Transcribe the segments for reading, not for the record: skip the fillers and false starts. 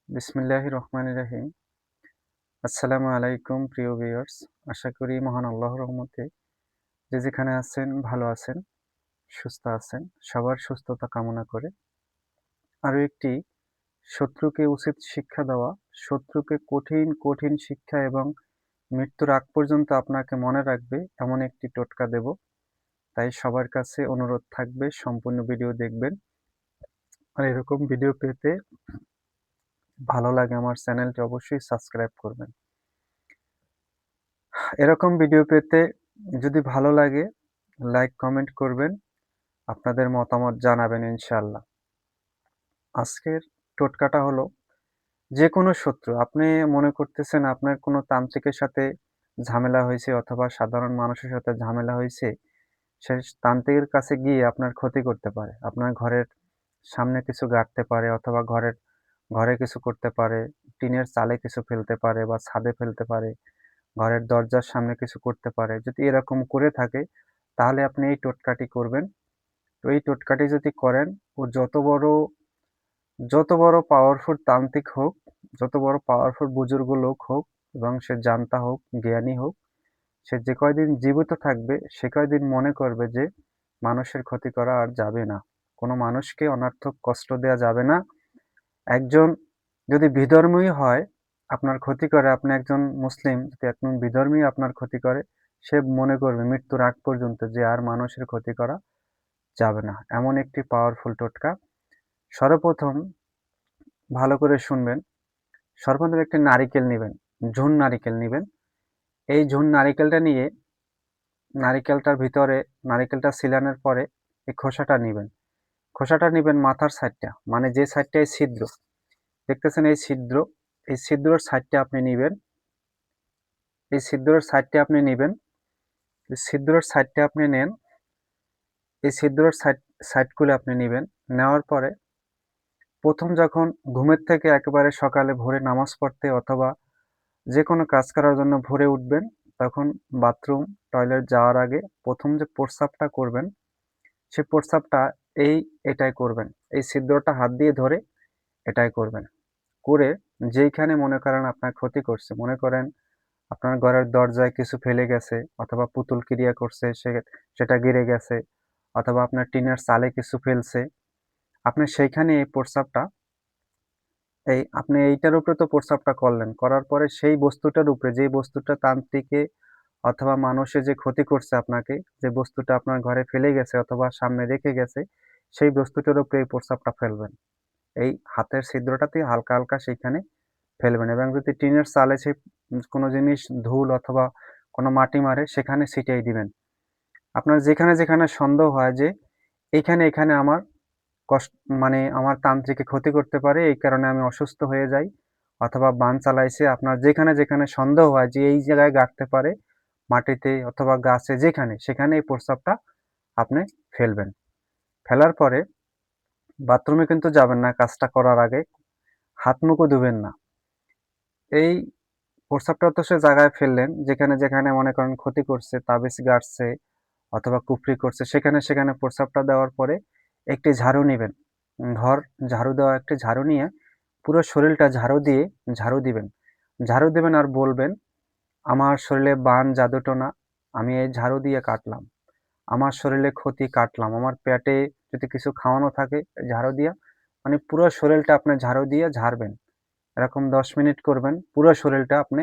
বিসমিল্লাহির রহমানির রহিম। আসসালামু আলাইকুম প্রিয় ভিউয়ার্স। আশা করি মহান আল্লাহর রহমতে যে যেখানে আছেন ভালো আছেন, সুস্থ আছেন। সবার সুস্থতা কামনা করে আরো একটি শত্রুকে উচিত শিক্ষা দেওয়া, শত্রুকে কঠিন, কঠিন শিক্ষা এবং মৃত্যুর আগ পর্যন্ত আপনাকে মনে রাখবে এমন একটি টোটকা দেব। তাই সবার কাছে অনুরোধ থাকবে সম্পূর্ণ ভিডিও দেখবেন। আর এরকম ভিডিও পেতে ভালো লাগে আমার চ্যানেলটি অবশ্যই সাবস্ক্রাইব করবেন। এরকম ভিডিও পেতে যদি ভালো লাগে লাইক, কমেন্ট করবেন। আপনাদের মতামত জানাবেন ইনশাআল্লাহ। আজকের টোটকাটা হলো যেকোনো শত্রু আপনি মনে করতেছেন আপনার কোনো তান্ত্রিকের সাথে ঝামেলা হয়েছে অথবা সাধারণ মানুষের সাথে ঝামেলা হয়েছে, সে তান্ত্রিকের কাছে গিয়ে আপনার ক্ষতি করতে পারে। আপনার ঘরের সামনে কিছু গাঁথতে পারে অথবা ঘরে কিছু করতে পারে, টিনের চালে কিছু ফেলতে পারে বা ছাদে ফেলতে পারে, ঘরের দরজার সামনে কিছু করতে পারে। যদি এরকম করে থাকে তাহলে আপনি এই টোটকাটি করবেন। তো এই টোটকাটি যদি করেন ও যত বড় পাওয়ারফুল তান্ত্রিক হোক, যত বড় পাওয়ারফুল বুজুর্গ লোক হোক এবং সে জান্তা হোক, জ্ঞানী হোক, সে যে কয়দিন জীবিত থাকবে সে কয়দিন মনে করবে যে মানুষের ক্ষতি করা আর যাবে না। কোনো মানুষকে অনর্থক কষ্ট দেয়া যাবে না। একজন যদি বিধর্মী হয় আপনার ক্ষতি করে, আপনি একজন মুসলিম যদি একজন বিধর্মী আপনার ক্ষতি করে, সে মনে করবে মৃত্যুর আগ পর্যন্ত যে আর মানুষের ক্ষতি করা যাবে না। এমন একটি পাওয়ারফুল টোটকা। সর্বপ্রথম ভালো করে শুনবেন। সর্বপ্রথম একটি নারিকেল নিবেন, ঝুন নারিকেল নিবেন। এই ঝুন নারিকেলটা নিয়ে নারিকেলটার ভিতরে নারিকেলটা ছিলানোর পরে এই খোসাটা নিবেন। খোসাটা নিবেন মাথার সাইডটা, মানে যে সাইডটায় ছিদ্র দেখতেছেন, এই ছিদ্রর সাইডটা আপনি নিবেন। এই ছিদ্রর সাইডটা আপনি নিবেন। এই ছিদ্রর সাইডটা আপনি নেন। এই ছিদ্রর সাইডগুলো আপনি নিবেন। নেওয়ার পরে প্রথম যখন ঘুমের থেকে একেবারে সকালে ভোরে নামাজ পড়তে অথবা যেকোনো কাজ করার জন্য ভোরে উঠবেন, তখন বাথরুম, টয়লেট যাওয়ার আগে প্রথম যে প্রস্রাবটা করবেন, সে প্রস্রাবটা এটাই করবেন। এই ছিদ্রটা হাত দিয়ে ধরে এটাই করবেন। করে যেইখানে মনে করেন আপনার ক্ষতি করছে, মনে করেন আপনার ঘরের দরজায় কিছু ফেলে গেছে অথবা পুতুল ক্রিয়া করছে সেটা গিরে গেছে অথবা আপনার টিনের চালে কিছু ফেলছে, আপনি সেইখানে এই প্রস্রাবটা আপনি এইটার উপরে তো প্রস্রাবটা করলেন। করার পরে সেই বস্তুটার উপরে যেই বস্তুটা তান্ত্রিকে অথবা মানুষে যে ক্ষতি করছে আপনাকে, যে বস্তুটা আপনার ঘরে ফেলে গেছে অথবা সামনে রেখে গেছে, সেই বস্তুটার উপরে এই প্রস্রাবটা ফেলবেন। এই হাতের ছিদ্রটাতে হালকা, হালকা সেইখানে ফেলবেন এবং যদি টিনের চালে সেই কোনো জিনিস ধুল অথবা কোনো মাটি মারে সেখানে ছিটিয়ে দিবেন। আপনার যেখানে, যেখানে সন্দেহ হয় যে এখানে আমার কষ্ট, মানে আমার তান্ত্রিকে ক্ষতি করতে পারে, এই কারণে আমি অসুস্থ হয়ে যাই অথবা বান চালাইছে, আপনার যেখানে, যেখানে সন্দেহ হয় যে এই জায়গায় গাঁথতে পারে, মাটিতে অথবা গাছে যেখানে, সেখানে এই প্রস্রাবটা আপনি ফেলবেন। ফেলার পরে বাথরুমে কিন্তু যাবেন না কাজটা করার আগে, হাত মুখও ধুবেন না। এই প্রস্রাবটা তো সে জায়গায় ফেললেন যেখানে, যেখানে মনে করেন ক্ষতি করছে, তাবিজ গাড়ছে অথবা কুফরি করছে, সেখানে, সেখানে প্রস্রাবটা দেওয়ার পরে একটি ঝাড়ু নিবেন। ঝাড়ু দেওয়া একটি ঝাড়ু নিয়ে পুরো শরীরটা ঝাড়ু দিবেন। ঝাড়ু দিবেন আর বলবেন, "আমার শরীরে বান জাদুটোনা আমি এই ঝাড়ু দিয়ে কাটলাম। আমার শরীরে ক্ষতি কাটলাম। আমার পেটে যদি কিছু খাওয়ানো থাকে ঝাড়ু দিয়া", মানে পুরো শরীরটা আপনি ঝাড়ু দিয়ে ঝাড়বেন। এরকম ১০ মিনিট করবেন। পুরো শরীরটা আপনি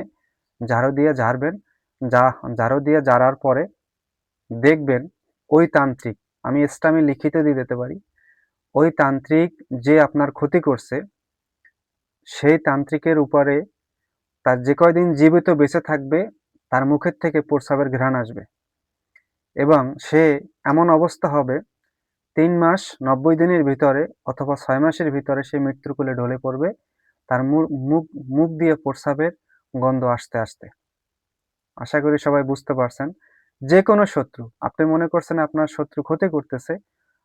ঝাড়ু দিয়ে ঝাড়বেন। যা ঝাড়ু দিয়ে ঝাড়ার পরে দেখবেন ওই তান্ত্রিক, আমি লিখিত দিয়ে দিতে পারি। ওই তান্ত্রিক যে আপনার ক্ষতি করছে, সেই তান্ত্রিকের উপরে তার যে কয়দিন জীবিত বেঁচে থাকবে তার মুখের থেকে প্রস্রাবের ঘ্রাণ আসবে এবং সে এমন অবস্থা হবে ৩ মাস ৯০ দিনের ভিতরে অথবা ৬ মাসের ভিতরে সে মৃত্যুর কোলে ঢলে পড়বে। তার মুখ মুখ দিয়ে প্রস্রাবের গন্ধ আসতে, আসতে। আশা করি সবাই বুঝতে পারছেন। যেকোনো শত্রু, আপনি মনে করছেন আপনার শত্রু ক্ষতি করতেছে,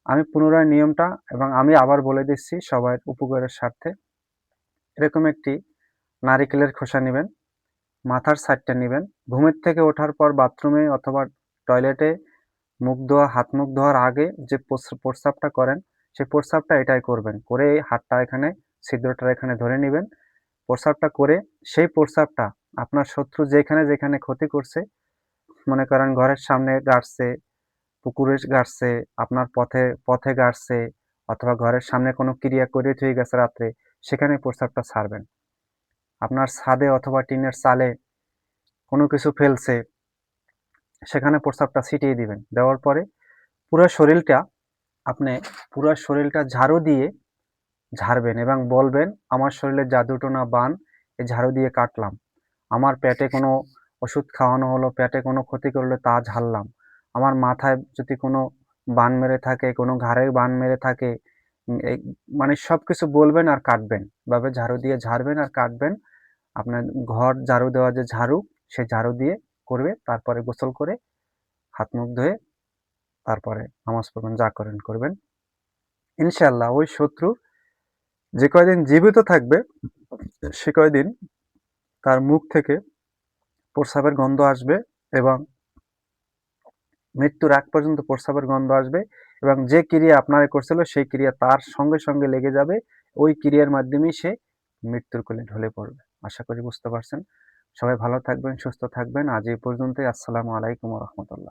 আমি পুনরায় নিয়মটা এবং আমি আবার বলে দিচ্ছি সবার উপকারের স্বার্থে। এরকম একটি নারিকেলের খোসা নিবেন, মাথার সাইডটা নিবেন। ঘুমের থেকে ওঠার পর বাথরুমে অথবা টয়লেটে হাত মুখ ধোয়ার আগে যে প্রস্রাবটা করেন, সেই প্রস্রাবটা এটাই করবেন। করে এই হাতটা এখানে ছিদ্রটা এখানে ধরে নিবেন। প্রস্রাবটা করে সেই প্রস্রাবটা আপনার শত্রু যেখানে যেখানে ক্ষতি করছে, মনে করেন ঘরের সামনে গাড়ছে, পুকুরে গাড়ছে, আপনার পথে পথে গাড়ছে, অথবা ঘরের সামনে কোনো ক্রিয়া করে থুয়ে গেছে রাত্রে, সেখানে প্রস্রাবটা ছাড়বেন। আপনার ছাদে অথবা টিনের চালে কোনো কিছু ফেলছে, সেখানে প্রস্রাবটা ছিটিয়ে দিবেন। দেওয়ার পরে পুরা শরীলটা আপনি পুরা শরীলটা ঝাড়ু দিয়ে ঝাড়বেন এবং বলবেন, "আমার শরীরে জাদুটোনা বান এই ঝাড়ু দিয়ে কাটলাম। আমার পেটে কোনো ওষুধ খাওয়ানো হলো, পেটে কোনো ক্ষতি করলে তা ঝাড়লাম। আমার মাথায় যদি কোনো বান মেরে থাকে, কোনো ঘাড়ে বান মেরে থাকে, এই মানে সবকিছু বলবেন আর কাটবেন। এভাবে ঝাড়ু দিয়ে ঝাড়বেন আর কাটবেন। আপনার ঘর ঝাড়ু দেওয়া যে ঝাড়ু, সেই ঝাড়ু দিয়ে করবে। তারপরে গোসল করে হাত-মুখ ধুয়ে তারপরে নামাজ পড়বেন, যা করেন করবেন। ইনশাআল্লাহ ওই শত্রু যে কয়দিন জীবিত থাকবে, সে কয়দিন তার মুখ থেকে প্রস্রাবের গন্ধ আসবে এবং মৃত্যুর আগ পর্যন্ত প্রস্রাবের গন্ধ আসবে এবং যে ক্রিয়া আপনারে করছিল সেই ক্রিয়া তার সঙ্গে সঙ্গে লেগে যাবে। ওই ক্রিয়ার মাধ্যমেই সে মৃত্যুর কোলে ঢলে পড়বে। আশা করি বুঝতে পারছেন। সবাই ভালো থাকবেন, সুস্থ থাকবেন। আজ এই পর্যন্তই। আসসালামু আলাইকুম ওয়া রাহমাতুল্লাহ।